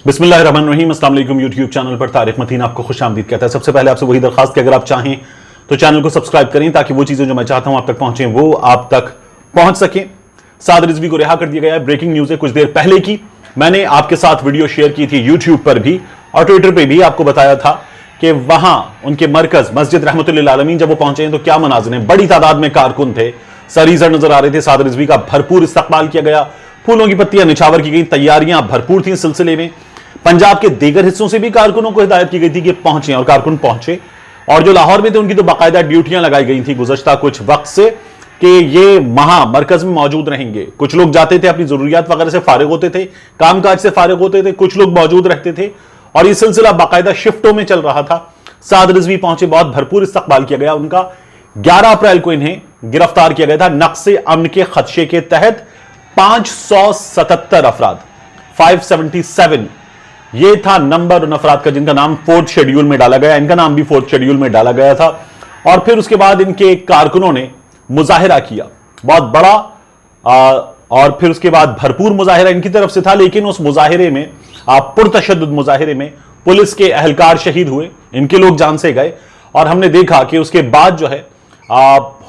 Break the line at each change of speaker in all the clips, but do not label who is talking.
बिस्मिल्लाहिर्रहमानिर्रहीम। अस्सलाम वालेकुम। यूट्यूब चैनल पर तारिक मतीन आपको खुश आमदीद कहता है। सबसे पहले आपसे वही दरखास्त कि अगर आप चाहें तो चैनल को सब्सक्राइब करें ताकि वो चीजें जो मैं चाहता हूं आप तक पहुंचे वो आप तक पहुंच सकें। साद रिजवी को रिहा कर दिया गया है। ब्रेकिंग न्यूज है कुछ देर पहले की। मैंने आपके साथ वीडियो शेयर की थी यूट्यूब पर भी और ट्विटर पर भी। आपको बताया था कि वहां उनके मरकज मस्जिद रहमतुल्लिल आलमीन जब वो पहुंचे तो क्या मनाज़िर हैं। बड़ी तादाद में कारकुन थे, सरीजर नजर आ रहे थे। साद रिजवी का भरपूर इस्तकबाल किया गया, फूलों की पत्तियां निछावर की गई, तैयारियां भरपूर थी इस सिलसिले में। पंजाब के दीगर हिस्सों से भी कारकुनों को हिदायत की गई थी कि पहुंचे, और कारकुन पहुंचे। और जो लाहौर में थे उनकी तो बाकायदा ड्यूटियां लगाई गई थी गुज़श्ता कुछ वक्त से कि ये वहां मरकज में मौजूद रहेंगे। कुछ लोग जाते थे, अपनी जरूरियात वगैरह से फारिग होते थे, कामकाज से फारिग होते थे, कुछ लोग मौजूद रहते थे और ये सिलसिला बाकायदा शिफ्टों में चल रहा था। साद रिजवी पहुंचे, बहुत भरपूर इस्तकबाल किया गया उनका। 11 अप्रैल को इन्हें गिरफ्तार किया गया था नक्शे अमन के खदशे के तहत। 577 अफराद, 577, ये था नंबर उन अफराद का जिनका नाम फोर्थ शेड्यूल में डाला गया। इनका नाम भी फोर्थ शेड्यूल में डाला गया था। और फिर उसके बाद इनके कारकुनों ने मुजाहिरा किया बहुत बड़ा, और फिर उसके बाद भरपूर मुजाहिरा इनकी तरफ से था। लेकिन उस मुजाहिरे में, पुरतशद्दुद मुजाहिरे में, पुलिस के अहलकार शहीद हुए, इनके लोग जान से गए। और हमने देखा कि उसके बाद जो है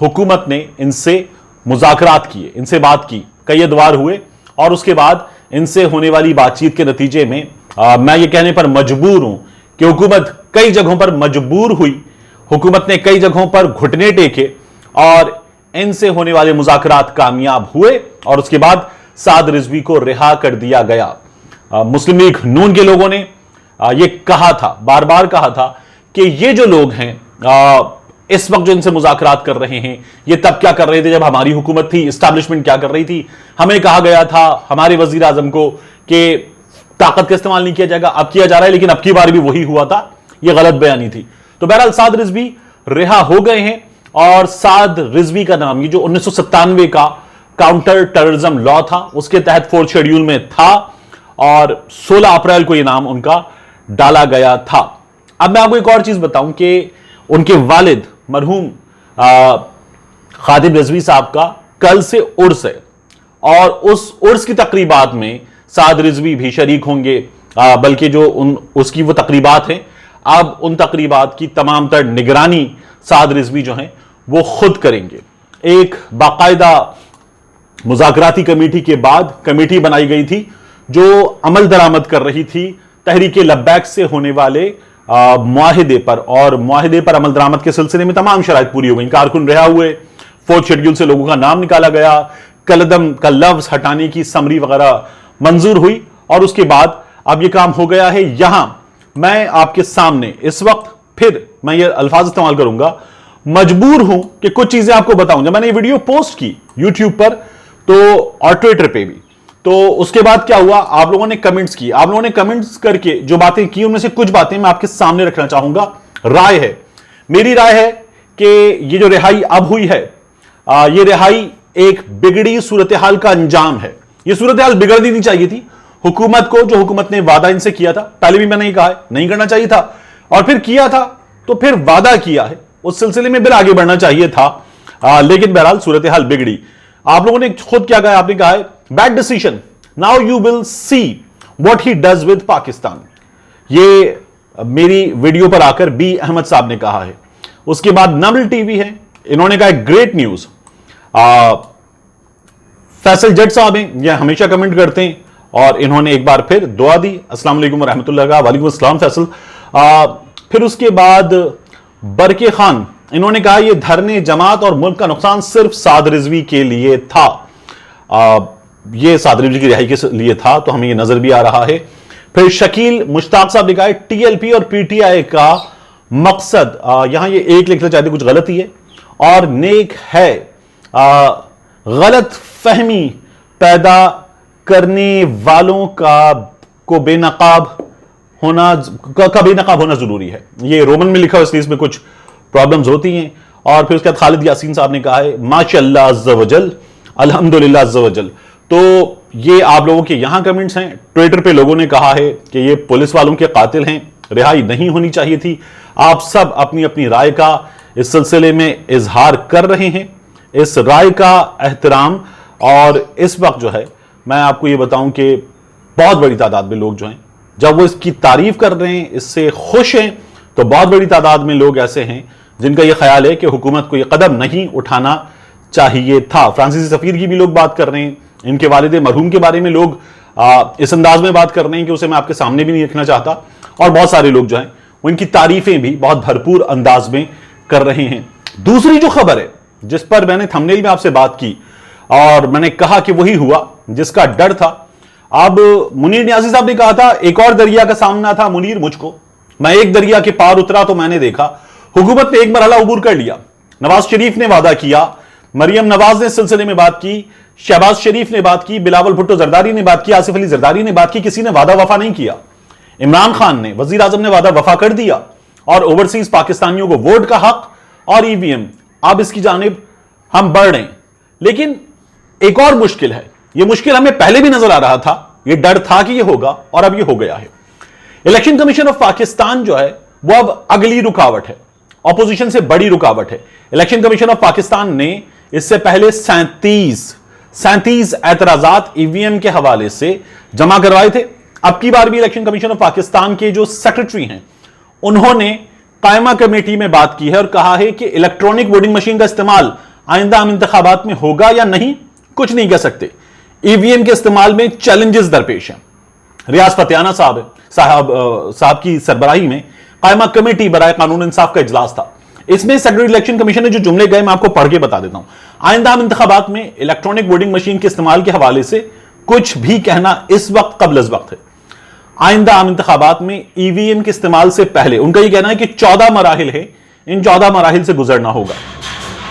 हुकूमत ने इनसे मुज़ाकरात किए, इनसे बात की, कई अदवार हुए और उसके बाद इनसे होने वाली बातचीत के नतीजे में मैं ये कहने पर मजबूर हूं कि हुकूमत कई जगहों पर मजबूर हुई। हुकूमत ने कई जगहों पर घुटने टेके और इनसे होने वाले मुज़ाकरात कामयाब हुए और उसके बाद साद रिजवी को रिहा कर दिया गया। मुस्लिम लीग नून के लोगों ने ये कहा था, बार बार कहा था कि ये जो लोग हैं इस वक्त जो इनसे मुज़ाकरात कर रहे हैं, ये तब क्या कर रहे थे जब हमारी हुकूमत थी, इस्टेब्लिशमेंट क्या कर रही थी। हमें कहा गया था हमारे वजीर आजम को कि ताकत का इस्तेमाल नहीं किया जाएगा, अब किया जा रहा है, लेकिन अब की बार भी वही हुआ था। यह गलत बयानी थी। तो बहरहाल साद रिजवी रिहा हो गए हैं और साद रिजवी का नाम, ये जो 1997 का काउंटर टेररिज्म लॉ था उसके तहत फोर्थ शेड्यूल में था और 16 अप्रैल को यह नाम उनका डाला गया था। अब मैं आपको एक और चीज बताऊं कि उनके वालिद मरहूम खादिम रिजवी साहब का कल से उर्स है और उस उर्स की तकरीबात में साद रिजवी भी शरीक होंगे। बल्कि जो उसकी वो तकरीबात हैं, अब उन तकरीबात की तमाम तर निगरानी साद रिजवी जो हैं वो खुद करेंगे। एक बाकायदा मुज़ाकराती कमेटी के बाद कमेटी बनाई गई थी जो अमल दरामद कर रही थी तहरीक लब्बैक से होने वाले मुआहिदे पर, और मुआहिदे पर अमल दरामद के सिलसिले में तमाम शराइत पूरी हो गई। कारकुन रिहा हुए, फोर्थ शेड्यूल से लोगों का नाम निकाला गया, कलदम का लफ्ज हटाने की समरी वगैरह मंजूर हुई और उसके बाद अब यह काम हो गया है। यहां मैं आपके सामने इस वक्त फिर मैं ये अल्फाज इस्तेमाल करूंगा, मजबूर हूं कि कुछ चीजें आपको बताऊं। जब मैंने ये वीडियो पोस्ट की यूट्यूब पर तो और ट्विटर पे भी, तो उसके बाद क्या हुआ, आप लोगों ने कमेंट्स किए। आप लोगों ने कमेंट्स करके जो बातें की उनमें से कुछ बातें मैं आपके सामने रखना चाहूंगा। राय है, मेरी राय है कि ये जो रिहाई अब हुई है, ये रिहाई एक बिगड़ी सूरत हाल का अंजाम है। ये सूरत हाल बिगड़नी नहीं चाहिए थी। हुकूमत को, जो हुकूमत ने वादा इनसे किया था, पहले भी मैंने कहा है नहीं करना चाहिए था, और फिर किया था तो फिर वादा किया है, उस सिलसिले में फिर आगे बढ़ना चाहिए था। लेकिन बहरहाल सूरत हाल बिगड़ी। आप लोगों ने खुद क्या कहा, आपने कहा है bad decision, now you will see what he does with Pakistan. ये मेरी वीडियो पर आकर बी अहमद साहब ने कहा है। उसके बाद नमल टीवी है, इन्होंने कहा ग्रेट न्यूज। फैसल जट साहब हैं, ये हमेशा कमेंट करते हैं और इन्होंने एक बार फिर दुआ दी, अस्सलाम वालेकुम रहमतुल्लाह। वालेकुम अस्सलाम फैसल। फिर उसके बाद बरके खान, इन्होंने कहा यह धरने जमात और मुल्क का नुकसान सिर्फ साद रिजवी के लिए था। यह साद रिजवी की रिहाई के लिए था, तो हमें यह नजर भी आ रहा है। फिर शकील मुश्ताक साहब ने कहा टीएलपी और पीटीआई का मकसद, यहां ये एक लिखना चाहते, कुछ गलती है, और नेक है, गलत फहमी पैदा करने वालों का बेनकाब होना जरूरी है। ये रोमन में लिखा हो इसलिए इसमें कुछ प्रॉब्लम्स होती हैं। और फिर उसके बाद खालिद यासीन साहब ने कहा है माशाअल्लाह अज़्ज़ वजल, अल्हम्दुलिल्लाह अज़्ज़ वजल। तो ये आप लोगों के यहां कमेंट्स हैं। ट्विटर पे लोगों ने कहा है कि ये पुलिस वालों के कातिल हैं, रिहाई नहीं होनी चाहिए थी। आप सब अपनी अपनी राय का इस सिलसिले में इजहार कर रहे हैं, इस राय का एहतराम। और इस वक्त जो है मैं आपको ये बताऊं कि बहुत बड़ी तादाद में लोग जो हैं جب وہ اس کی تعریف کر رہے ہیں، اس سے خوش ہیں، تو بہت بڑی تعداد میں لوگ ایسے ہیں جن کا یہ خیال ہے کہ حکومت کو یہ قدم نہیں اٹھانا چاہیے تھا۔ فرانسیسی سفیر کی بھی لوگ بات کر رہے ہیں، ان کے والد مرحوم کے بارے میں لوگ اس انداز میں بات کر رہے ہیں کہ اسے میں آپ کے سامنے بھی نہیں رکھنا چاہتا، اور بہت سارے لوگ جو ہیں وہ ان کی تعریفیں بھی بہت بھرپور انداز میں کر رہے ہیں۔ دوسری جو خبر ہے جس پر میں نے تھمبنیل میں آپ سے بات کی اور میں نے کہا کہ وہی ہوا جس کا ڈر تھا، اب منیر نیازی صاحب نے کہا تھا ایک اور دریا کا سامنا تھا منیر مجھ کو، میں ایک دریا کے پار اترا تو میں نے دیکھا حکومت نے ایک مرحلہ عبور کر لیا۔ نواز شریف نے وعدہ کیا، مریم نواز نے اس سلسلے میں بات کی، شہباز شریف نے بات کی، بلاول بھٹو زرداری نے بات کی، آصف علی زرداری نے بات کی، کسی نے وعدہ وفا نہیں کیا۔ عمران خان نے، وزیر اعظم نے وعدہ وفا کر دیا، اور اوورسیز پاکستانیوں کو ووٹ کا حق اور ای وی ایم، اب اس کی جانب ہم بڑھ رہے ہیں۔ لیکن ایک اور مشکل ہے، یہ مشکل ہمیں پہلے بھی نظر آ رہا تھا، یہ ڈر تھا کہ یہ ہوگا اور اب یہ ہو گیا ہے۔ الیکشن کمیشن آف پاکستان جو ہے وہ اب اگلی رکاوٹ ہے، اپوزیشن سے بڑی رکاوٹ ہے۔ الیکشن کمیشن آف پاکستان نے اس سے پہلے 37 اعتراضات ای وی ایم کے حوالے سے جمع کروائے تھے۔ اب کی بار بھی الیکشن کمیشن آف پاکستان کے جو سیکرٹری ہیں انہوں نے قائمہ کمیٹی میں بات کی ہے اور کہا ہے کہ الیکٹرانک ووٹنگ مشین کا استعمال آئندہ عام انتخابات میں ہوگا یا نہیں کچھ نہیں کہہ سکتے۔ ای وی ایم کے استعمال میں چیلنجز درپیش ہیں۔ ریاض فتیانہ صاحب کی سربراہی میں قائمہ کمیٹی برائے قانون انصاف کا اجلاس تھا، اس میں سیکرٹری الیکشن کمیشن نے جو جملے گئے میں آپ کو پڑھ کے بتا دیتا ہوں۔ آئندہ عام انتخابات میں الیکٹرانک ووٹنگ مشین کے استعمال کے حوالے سے کچھ بھی کہنا اس وقت قبل از وقت ہے۔ آئندہ عام انتخابات میں ای وی ایم کے استعمال سے پہلے ان کا یہ کہنا ہے کہ 14 مراحل ہیں، ان 14 مراحل سے گزرنا ہوگا۔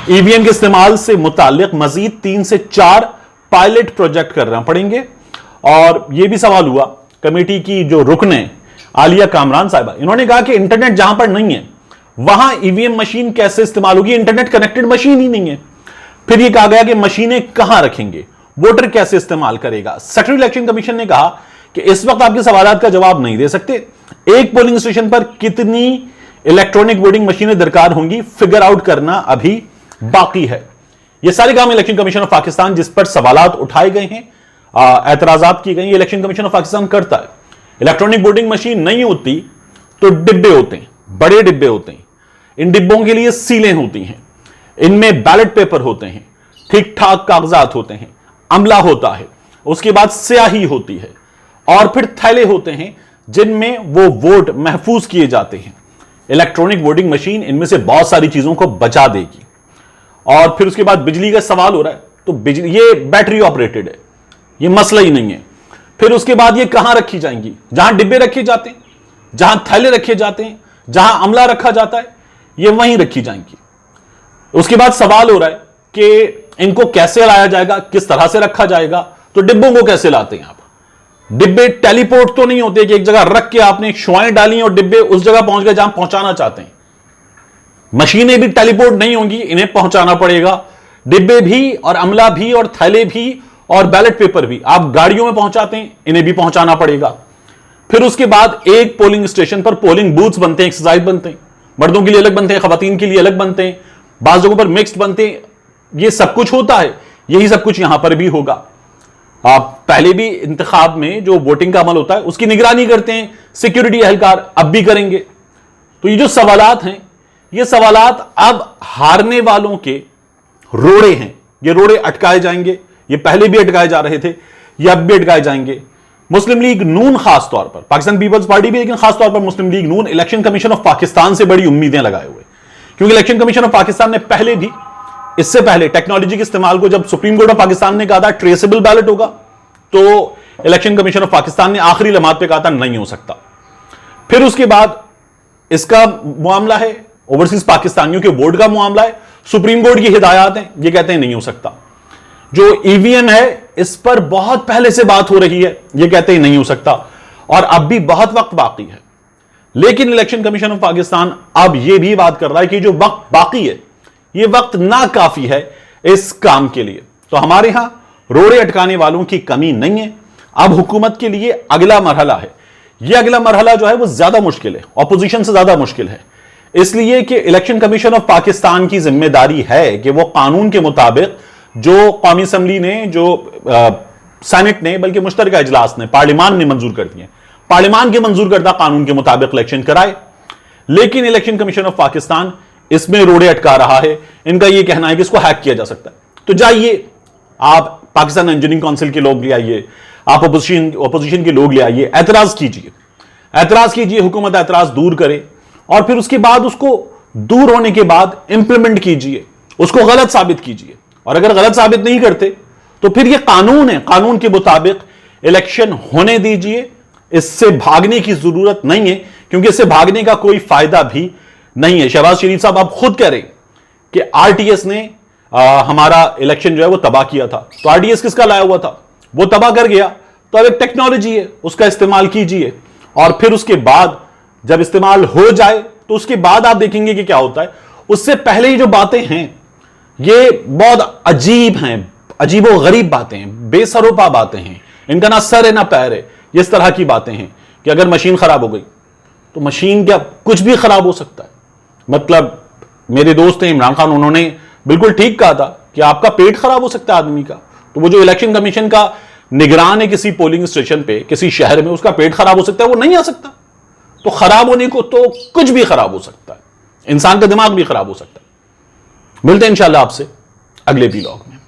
ای وی ایم کے استعمال سے متعلق مزید 3 سے 4 پائلٹ پروجیکٹ کرنا پڑیں گے۔ اور یہ بھی سوال ہوا کمیٹی کی جو رکن ہیں عالیہ کامران صاحبہ، انہوں نے کہا کہ انٹرنیٹ جہاں پر نہیں ہے وہاں ای وی ایم مشین کیسے استعمال ہوگی، انٹرنیٹ کنیکٹڈ مشین ہی نہیں ہے۔ پھر یہ کہا گیا کہ مشینیں کہاں رکھیں گے، ووٹر کیسے استعمال کرے گا۔ سیکرٹری الیکشن کمیشن نے کہا کہ اس وقت آپ کے سوالات کا جواب نہیں دے سکتے، ایک پولنگ اسٹیشن پر کتنی الیکٹرانک ووٹنگ مشینیں درکار ہوں گی فگر آؤٹ کرنا ابھی باقی ہے۔ یہ سارے کام الیکشن کمیشن آف پاکستان جس پر سوالات اٹھائے گئے ہیں، اعتراضات کی گئی، یہ الیکشن کمیشن آف پاکستان کرتا ہے۔ الیکٹرانک ووٹنگ مشین نہیں ہوتی تو ڈبے ہوتے ہیں، بڑے ڈبے ہوتے ہیں، ان ڈبوں کے لیے سیلیں ہوتی ہیں، ان میں بیلٹ پیپر ہوتے ہیں، ٹھیک ٹھاک کاغذات ہوتے ہیں، عملہ ہوتا ہے، اس کے بعد سیاہی ہوتی ہے، اور پھر تھیلے ہوتے ہیں جن میں وہ ووٹ محفوظ کیے جاتے ہیں۔ الیکٹرانک ووٹنگ مشین ان میں سے بہت ساری چیزوں کو بچا دے گی۔ اور پھر اس کے بعد بجلی کا سوال ہو رہا ہے تو بجلی یہ بیٹری آپریٹڈ ہے، یہ مسئلہ ہی نہیں ہے۔ پھر اس کے بعد یہ کہاں رکھی جائیں گی، جہاں ڈبے رکھے جاتے ہیں، جہاں تھیلے رکھے جاتے ہیں، جہاں عملہ رکھا جاتا ہے، یہ وہیں رکھی جائیں گی۔ اس کے بعد سوال ہو رہا ہے کہ ان کو کیسے لایا جائے گا، کس طرح سے رکھا جائے گا، تو ڈبوں کو کیسے لاتے ہیں آپ؟ ڈبے ٹیلی پورٹ تو نہیں ہوتے کہ ایک جگہ رکھ کے آپ نے شوائیں ڈالی اور ڈبے اس جگہ پہنچ گئے جہاں پہنچانا چاہتے ہیں۔ مشینیں بھی ٹیلی پورٹ نہیں ہوں گی، انہیں پہنچانا پڑے گا، ڈبے بھی اور عملہ بھی اور تھیلے بھی اور بیلٹ پیپر بھی آپ گاڑیوں میں پہنچاتے ہیں، انہیں بھی پہنچانا پڑے گا۔ پھر اس کے بعد ایک پولنگ اسٹیشن پر پولنگ بوتھس بنتے ہیں، ایکسرسائز بنتے ہیں، مردوں کے لیے الگ بنتے ہیں، خواتین کے لیے الگ بنتے ہیں، بعض جگہوں پر مکسڈ بنتے ہیں، یہ سب کچھ ہوتا ہے، یہی سب کچھ یہاں پر بھی ہوگا۔ آپ پہلے بھی انتخاب میں جو ووٹنگ کا عمل ہوتا ہے اس کی نگرانی کرتے ہیں سیکیورٹی اہلکار، اب بھی کریں گے۔ تو یہ جو سوالات ہیں، یہ سوالات اب ہارنے والوں کے روڑے ہیں، یہ روڑے اٹکائے جائیں گے، یہ پہلے بھی اٹکائے جا رہے تھے، یہ اب بھی اٹکائے جائیں گے۔ مسلم لیگ نون خاص طور پر، پاکستان پیپلز پارٹی بھی، لیکن خاص طور پر مسلم لیگ نون الیکشن کمیشن آف پاکستان سے بڑی امیدیں لگائے ہوئے، کیونکہ الیکشن کمیشن آف پاکستان نے پہلے بھی، اس سے پہلے ٹیکنالوجی کے استعمال کو جب سپریم کورٹ آف پاکستان نے کہا تھا ٹریسیبل بیلٹ ہوگا، تو الیکشن کمیشن آف پاکستان نے آخری لمحات پہ کہا تھا نہیں ہو سکتا۔ پھر اس کے بعد اس کا معاملہ ہے اوورسیز پاکستانیوں کے ووٹ کا معاملہ ہے، سپریم کورٹ کی ہدایات ہیں، یہ کہتے ہیں نہیں ہو سکتا۔ جو ای وی ایم ہے اس پر بہت پہلے سے بات ہو رہی ہے، یہ کہتے ہیں نہیں ہو سکتا، اور اب بھی بہت وقت باقی ہے۔ لیکن الیکشن کمیشن آف پاکستان اب یہ بھی بات کر رہا ہے کہ جو وقت باقی ہے یہ وقت ناکافی ہے اس کام کے لیے۔ تو ہمارے ہاں روڑے اٹکانے والوں کی کمی نہیں ہے، اب حکومت کے لیے اگلا مرحلہ ہے۔ یہ اگلا مرحلہ جو ہے وہ زیادہ مشکل ہے، اپوزیشن سے زیادہ مشکل ہے، اس لیے کہ الیکشن کمیشن آف پاکستان کی ذمہ داری ہے کہ وہ قانون کے مطابق جو قومی اسمبلی نے، جو سینٹ نے، بلکہ مشترکہ اجلاس نے، پارلیمان نے منظور کر دیے، पार्लियामान के मंजूर करदा कानून के मुताबिक इलेक्शन कराए, लेकिन इलेक्शन कमीशन ऑफ पाकिस्तान इसमें रोड़े अटका रहा है। इनका यह कहना है कि इसको हैक किया जा सकता है। तो जाइए, आप पाकिस्तान इंजीनियरिंग काउंसिल के लोग ले आइए, आप अपोजिशन के लोग ले आइए, ऐतराज कीजिए, हुकूमत ऐतराज दूर करे, और फिर उसके बाद उसको दूर होने के बाद इंप्लीमेंट कीजिए, उसको गलत साबित कीजिए। और अगर गलत साबित नहीं करते तो फिर ये कानून है, कानून के मुताबिक इलेक्शन होने दीजिए। इससे भागने की जरूरत नहीं है, क्योंकि इससे भागने का कोई फायदा भी नहीं है। शहबाज शरीफ साहब आप खुद कह रहे कि आरटीएस ने हमारा इलेक्शन जो है वो तबाह किया था। तो आरटीएस किसका लाया हुआ था? वो तबाह कर गया। तो अब एक टेक्नोलॉजी है, उसका इस्तेमाल कीजिए, और फिर उसके बाद जब इस्तेमाल हो जाए तो उसके बाद आप देखेंगे कि क्या होता है। उससे पहले ही जो बातें हैं ये बहुत अजीब हैं, अजीबो गरीब बातें हैं, बेसरोपा बातें हैं, इनका ना सर है ना पैर है। इस तरह की बातें हैं कि अगर मशीन खराब हो गई तो मशीन क्या कुछ भी खराब हो सकता है। मतलब मेरे दोस्त हैं इमरान खान, उन्होंने बिल्कुल ठीक कहा था कि आपका पेट खराब हो सकता है आदमी का। तो वो जो इलेक्शन कमीशन का निगरान है किसी पोलिंग स्टेशन पे किसी शहर में, उसका पेट खराब हो सकता है, वो नहीं आ सकता। तो खराब होने को तो कुछ भी खराब हो सकता है, इंसान का दिमाग भी खराब हो सकता है। मिलते हैं इंशाल्लाह आपसे अगले व्लॉग में।